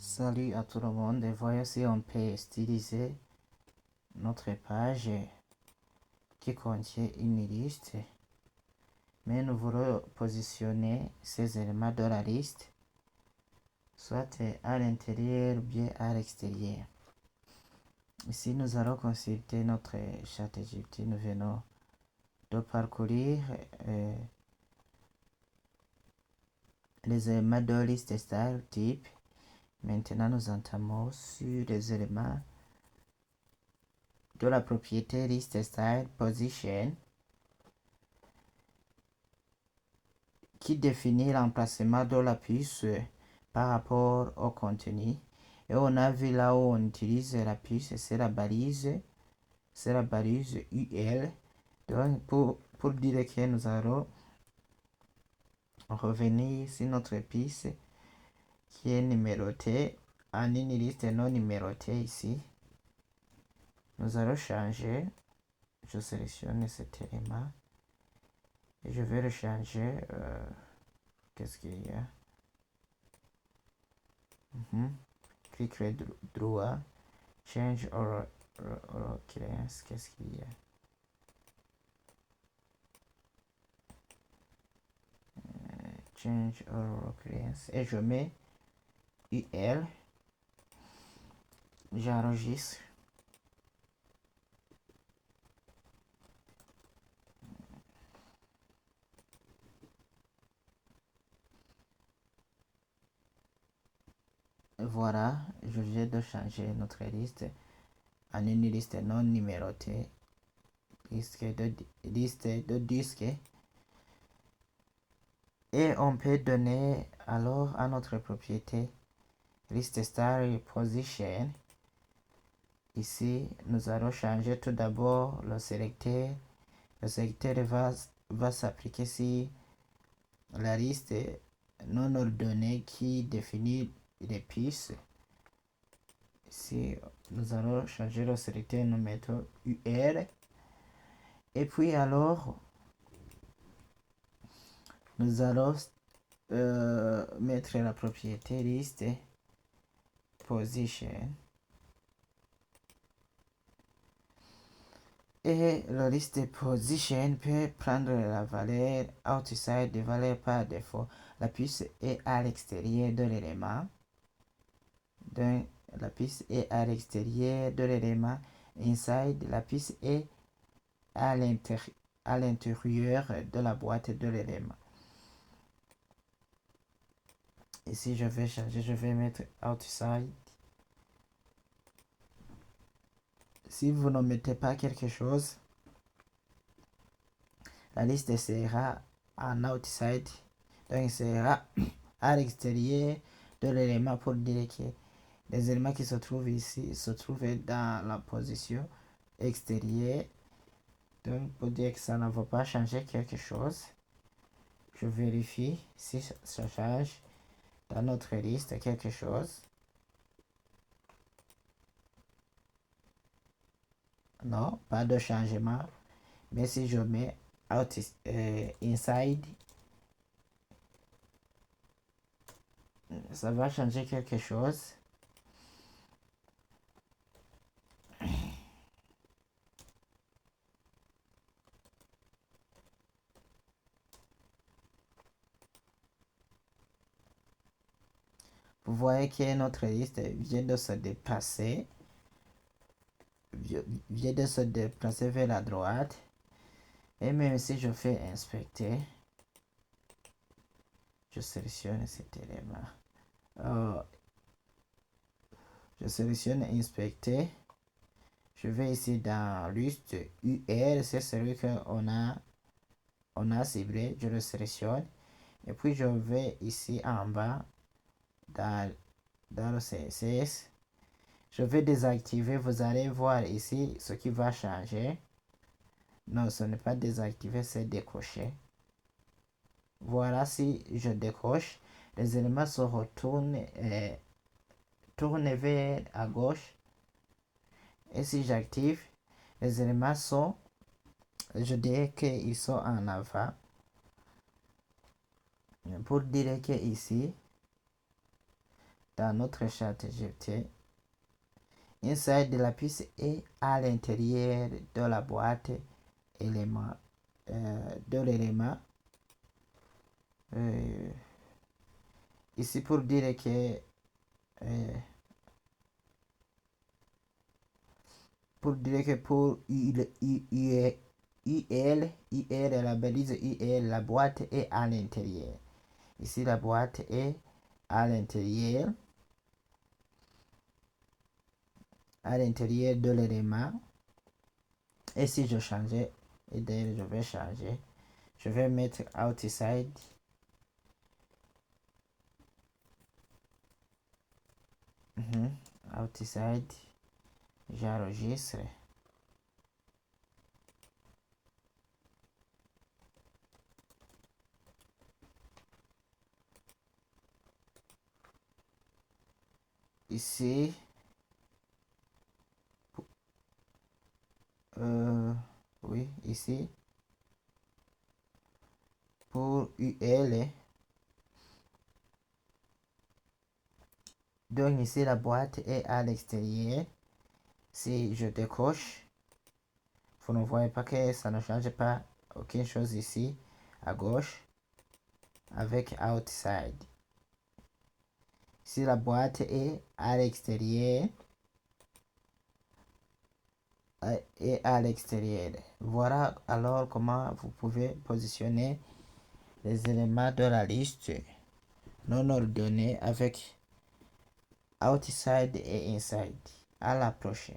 Salut à tout le monde et voyons si on peut styliser notre page qui contient une liste, mais nous voulons positionner ces éléments de la liste soit à l'intérieur ou bien à l'extérieur. Ici nous allons consulter notre ChatGPT. Nous venons de parcourir les éléments de liste style type. Maintenant nous entamons sur les éléments de la propriété list style position qui définit l'emplacement de la puce par rapport au contenu. Et on a vu là où on utilise la puce, c'est la balise UL. Donc pour dire que nous allons revenir sur notre puce qui est numérotée en une liste non numérotée ici. Nous allons changer. Je sélectionne cet élément et je vais le changer. Qu'est-ce qu'il y a? Clic droit, change or occurrence. Qu'est-ce qu'il y a? Change or occurrence. Et je mets UL. J'enregistre. Voilà, je viens de changer notre liste en une liste non numérotée, liste de disques. Et on peut donner alors à notre propriété liste style position. Ici, nous allons changer tout d'abord le sélecteur. Le sélecteur va s'appliquer si la liste non ordonnée qui définit les pistes. Ici, nous allons changer le sélecteur, nous mettons UR. Et puis alors, nous allons mettre la propriété liste position. Et la liste position peut prendre la valeur outside de valeur par défaut. La puce est à l'extérieur de l'élément. Donc, la puce est à l'extérieur de l'élément. Inside, la puce est à l'intérieur de la boîte de l'élément. Ici, je vais changer, je vais mettre outside. Si vous ne mettez pas quelque chose, la liste sera en outside. Donc, il sera à l'extérieur de l'élément pour dire que les éléments qui se trouvent ici se trouvent dans la position extérieure. Donc, pour dire que ça ne va pas changer quelque chose, je vérifie si ça change dans notre liste quelque chose. Non, pas de changement. Mais si je mets inside, ça va changer quelque chose. Vous voyez que notre liste vient de se déplacer. Vient de se déplacer vers la droite. Et même si je fais inspecter, je sélectionne cet élément. Je sélectionne inspecter. Je vais ici dans liste UR, c'est celui qu'on a ciblé. Je le sélectionne. Et puis je vais ici en bas dans le CSS. Je vais désactiver. Vous allez voir ici ce qui va changer. Non, ce n'est pas désactivé, c'est décoché. Voilà, si je décoche, les éléments se retournent et tournent vers à gauche. Et si j'active, les éléments sont, je dirais qu'ils sont en avant. Pour dire que ici, dans notre chat GPT. Inside de la puce et à l'intérieur de la boîte élément de l'élément. Ici pour dire que pour UL, la balise UL, la boîte est à l'intérieur. Ici, la boîte est à l'intérieur de l'élément. Et si je changeais, et d'ailleurs je vais changer, je vais mettre outside. Outside, j'enregistre. Ici, oui, ici, pour UL, donc ici la boîte est à l'extérieur. Si je décoche, vous ne voyez pas que ça ne change pas aucune chose ici à gauche avec outside. Si la boîte est à l'extérieur, voilà alors comment vous pouvez positionner les éléments de la liste non ordonnée avec outside et inside. À la prochaine.